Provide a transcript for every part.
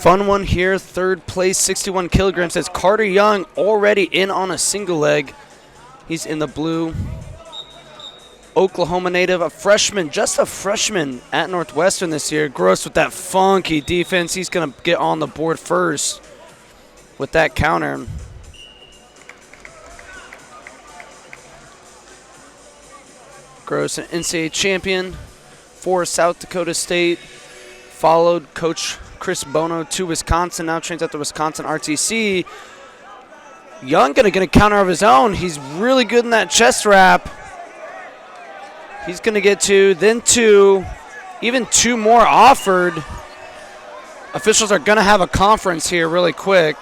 Fun one here, third place, 61 kilograms. That's Carter Young already in on a single leg. He's in the blue. Oklahoma native, a freshman, just a freshman at Northwestern this year. Gross with that funky defense. He's going to get on the board first with that counter. Gross, an NCAA champion for South Dakota State. Followed Coach Chris Bono to Wisconsin, now trains at the Wisconsin RTC. Young going to get a counter of his own. He's really good in that chest wrap. He's going to get two, then two, even two more offered. Officials are going to have a conference here really quick.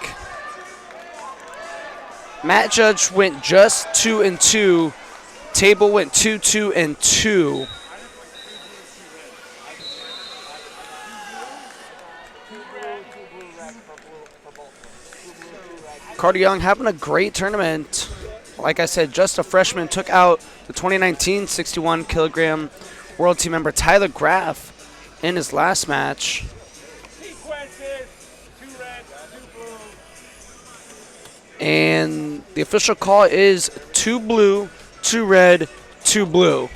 Matt Judge went just 2 and 2. Table went 2, 2 and 2. Carter Young having a great tournament. Like I said, just a freshman, took out the 2019 61 kilogram world team member Tyler Graff in his last match. And the official call is 2 blue, 2 red, 2 blue.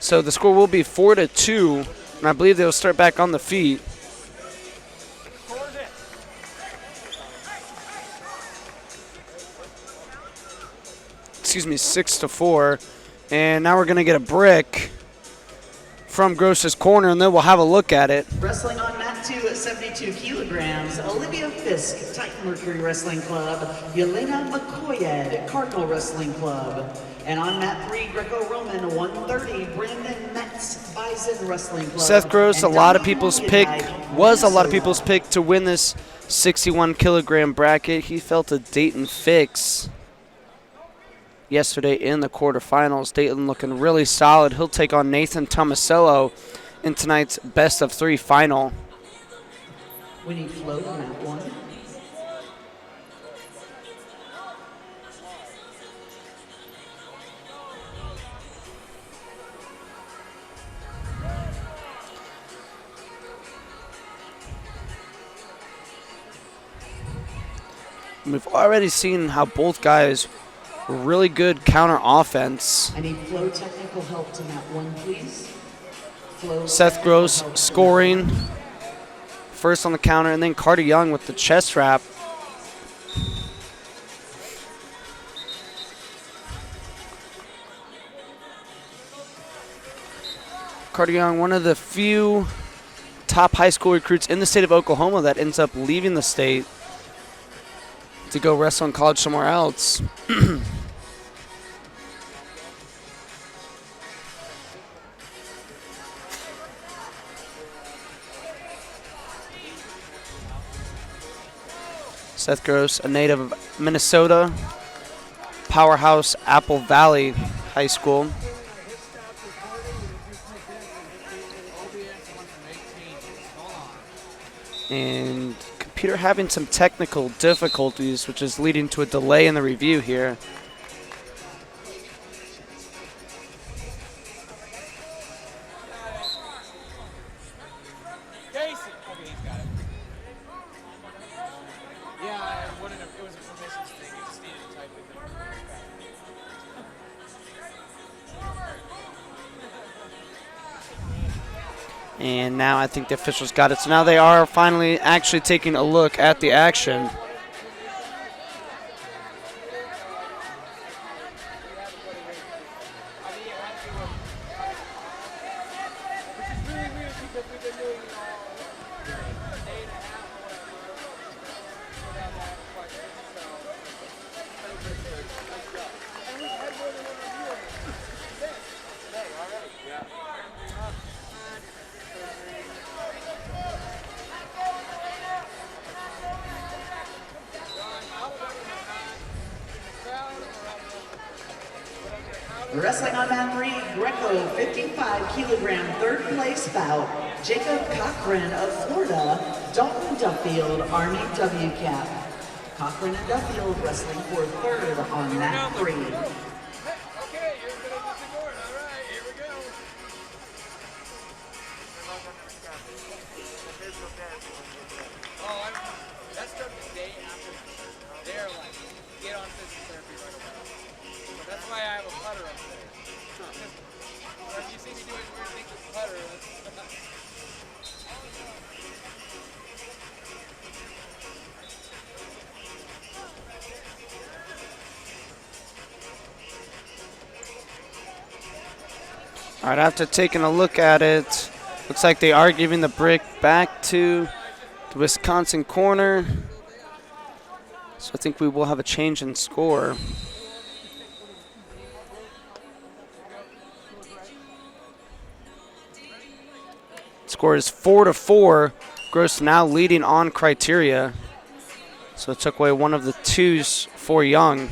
So the score will be 4-2, and I believe they'll start back on the feet. Excuse me, 6-4. And now we're going to get a brick from Gross's corner, and then we'll have a look at it. Wrestling on mat 2 at 72 kilograms, Olivia Fisk, Titan Mercury Wrestling Club, Yelena McCoyed, Cardinal Wrestling Club. And on mat 3, Greco-Roman, 130, Brandon Metz, Bison Wrestling Club. Seth Gross, was a lot of people's pick to win this 61 kilogram bracket. He felt a Dayton fix yesterday in the quarterfinals. Dayton looking really solid. He'll take on Nathan Tomasello in tonight's best of 3 final. We need flow on that one. We've already seen how both guys really good counter offense. I need flow technical help to mat 1, please. Flow Seth Gross scoring first on the counter, and then Carter Young with the chest wrap. Carter Young, one of the few top high school recruits in the state of Oklahoma that ends up leaving the state to go wrestle in college somewhere else. Seth Gross, a native of Minnesota, powerhouse Apple Valley High School. And computer having some technical difficulties, which is leading to a delay in the review here. And now I think the officials got it. So now they are finally actually taking a look at the action. Wrestling on mat 3, Greco, 55 kilogram, third place bout. Jacob Cochran of Florida, Dalton Duffield, Army WCAP. Cochran and Duffield wrestling for third on mat 3. Okay, you're gonna get the board. All right, here we go. All right, after taking a look at it, looks like they are giving the brick back to the Wisconsin corner. So I think we will have a change in score. Score is 4-4. Gross now leading on criteria. So it took away one of the twos for Young.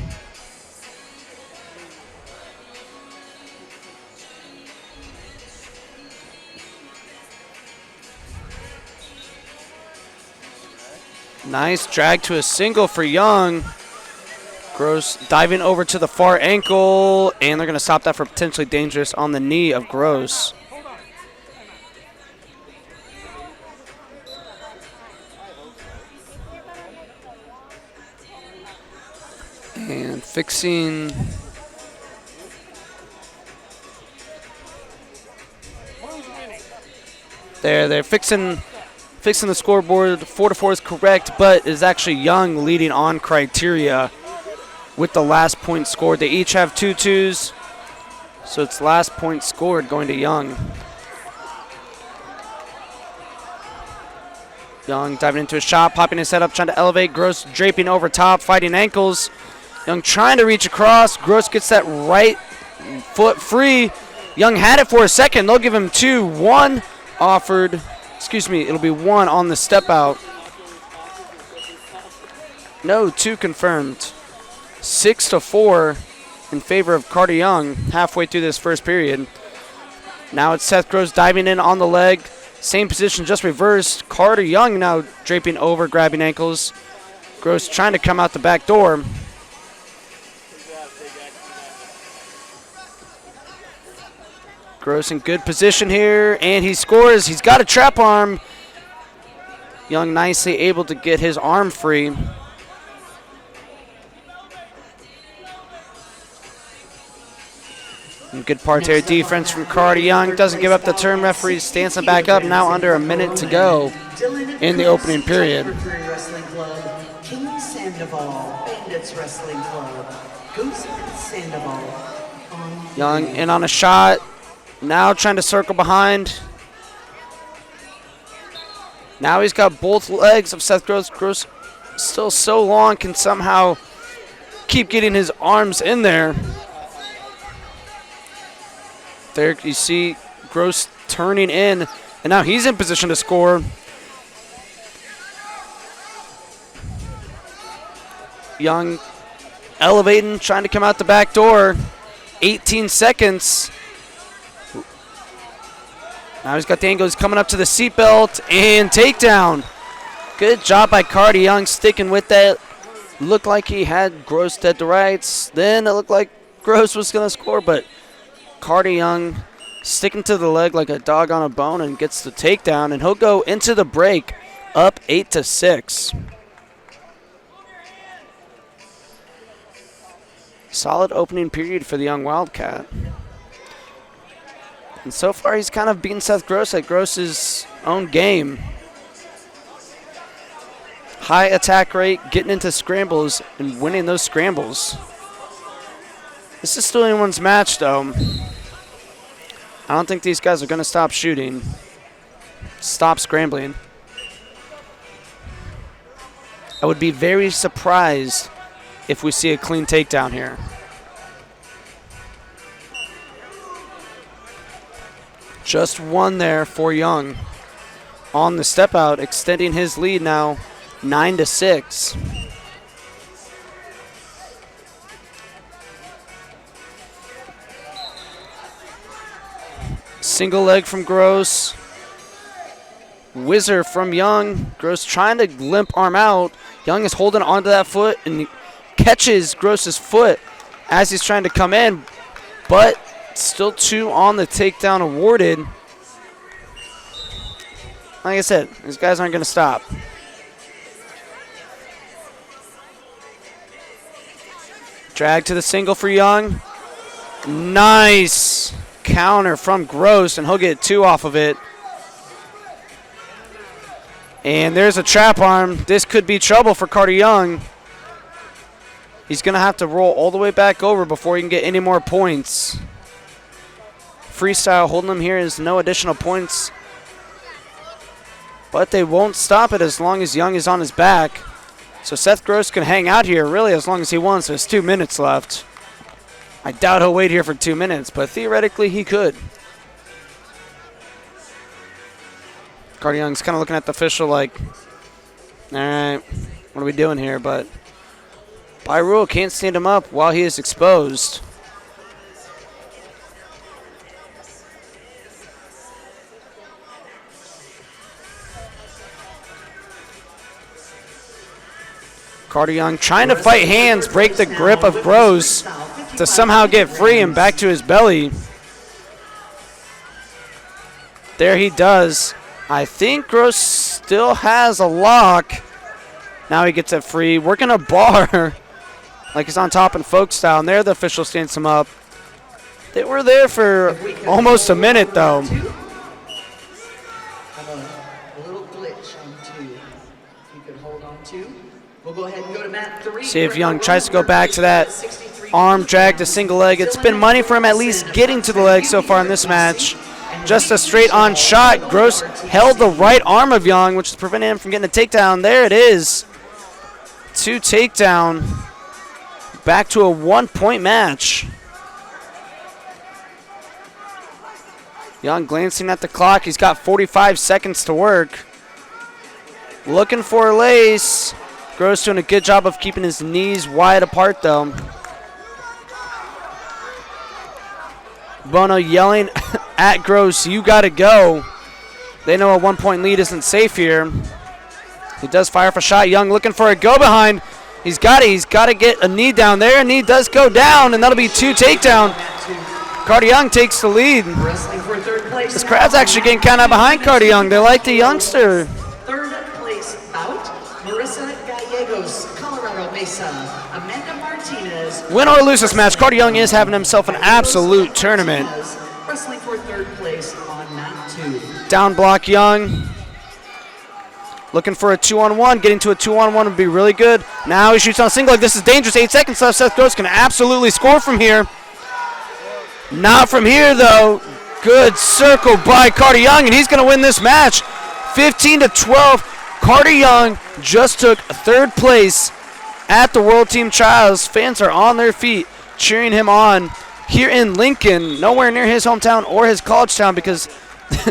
Nice drag to a single for Young. Gross diving over to the far ankle, and they're going to stop that for potentially dangerous on the knee of Gross. And fixing. They're fixing the scoreboard. 4-4 is correct, but it is actually Young leading on criteria with the last point scored. They each have 2 twos, so it's last point scored going to Young. Young diving into a shot, popping his head up, trying to elevate. Gross draping over top, fighting ankles. Young trying to reach across. Gross gets that right foot free. Young had it for a second. They'll give him 2. 1 offered. Excuse me, it'll be 1 on the step out. No, 2 confirmed. 6-4 in favor of Carter Young halfway through this first period. Now it's Seth Gross diving in on the leg. Same position, just reversed. Carter Young now draping over, grabbing ankles. Gross trying to come out the back door. Gross in good position here, and he scores. He's got a trap arm. Young nicely able to get his arm free. And good parterre defense from Carter Young. Doesn't give up the turn. Referee stands him back up. Now under a minute to go in the opening period. Wrestling Club, King Sandoval, Bandits Wrestling Club, Goose and Sandoval. Young in on a shot. Now trying to circle behind. Now he's got both legs of Seth Gross. Gross still so long, can somehow keep getting his arms in there. There you see Gross turning in, and now he's in position to score. Young elevating, trying to come out the back door. 18 seconds. Now he's got the angle. He's coming up to the seatbelt and takedown. Good job by Carter Young sticking with that. Looked like he had Gross dead to rights. Then it looked like Gross was going to score, but Carter Young sticking to the leg like a dog on a bone and gets the takedown, and he'll go into the break up 8-6. Solid opening period for the young Wildcat. And so far, he's kind of beaten Seth Gross at Gross's own game. High attack rate, getting into scrambles, and winning those scrambles. This is still anyone's match, though. I don't think these guys are going to stop shooting. Stop scrambling. I would be very surprised if we see a clean takedown here. Just one there for Young on the step out, extending his lead now 9-6. Single leg from Gross. Whizzer from Young. Gross trying to limp arm out. Young is holding onto that foot and catches Gross's foot as he's trying to come in, but still 2 on the takedown awarded. Like I said, these guys aren't going to stop. Drag to the single for Young. Nice counter from Gross, and he'll get 2 off of it. And there's a trap arm. This could be trouble for Carter Young. He's going to have to roll all the way back over before he can get any more points. freestyle. Holding him here is no additional points. But they won't stop it as long as Young is on his back. So Seth Gross can hang out here really as long as he wants. There's 2 minutes left. I doubt he'll wait here for 2 minutes, but theoretically he could. Carter Young's kind of looking at the official like, all right, what are we doing here? But by rule, can't stand him up while he is exposed. Carter Young trying to fight hands, break the grip of Gross to somehow get free and back to his belly. There he does. I think Gross still has a lock. Now he gets it free. Working a bar like he's on top in folk style. And there the official stands him up. They were there for almost a minute though. A little glitch on 2. If you could hold on 2. We'll go ahead and go to mat 3. See if Young tries to go back to that arm drag to single leg. It's been money for him at least getting to the leg so far in this match. Just a straight on shot. Gross held the right arm of Young, which is preventing him from getting a takedown. There it is. 2 takedown. Back to a 1-point match. Young glancing at the clock. He's got 45 seconds to work. Looking for a lace. Gross doing a good job of keeping his knees wide apart though. Bono yelling at Gross, you gotta go. They know a 1-point lead isn't safe here. He does fire for a shot. Young looking for a go behind. He's got it. He's got to get a knee down there. Knee does go down, and that'll be 2 takedown. Carter Young takes the lead. This crowd's actually getting kind of behind Carter Young. They like the youngster. Third place bout, Marissa Gallegos, Colorado Mesa, Amanda Martinez. Win or lose this match, Carter Young is having himself an absolute tournament. Wrestling for third place on mat 2. Down block Young. Looking for a 2-on-1. Getting to a 2-on-1 would be really good. Now he shoots on a single leg. This is dangerous. 8 seconds left. Seth Gross can absolutely score from here. Not from here, though. Good circle by Carter Young, and he's going to win this match. 15-12. Carter Young just took 3rd place at the World Team Trials. Fans are on their feet cheering him on here in Lincoln, nowhere near his hometown or his college town, because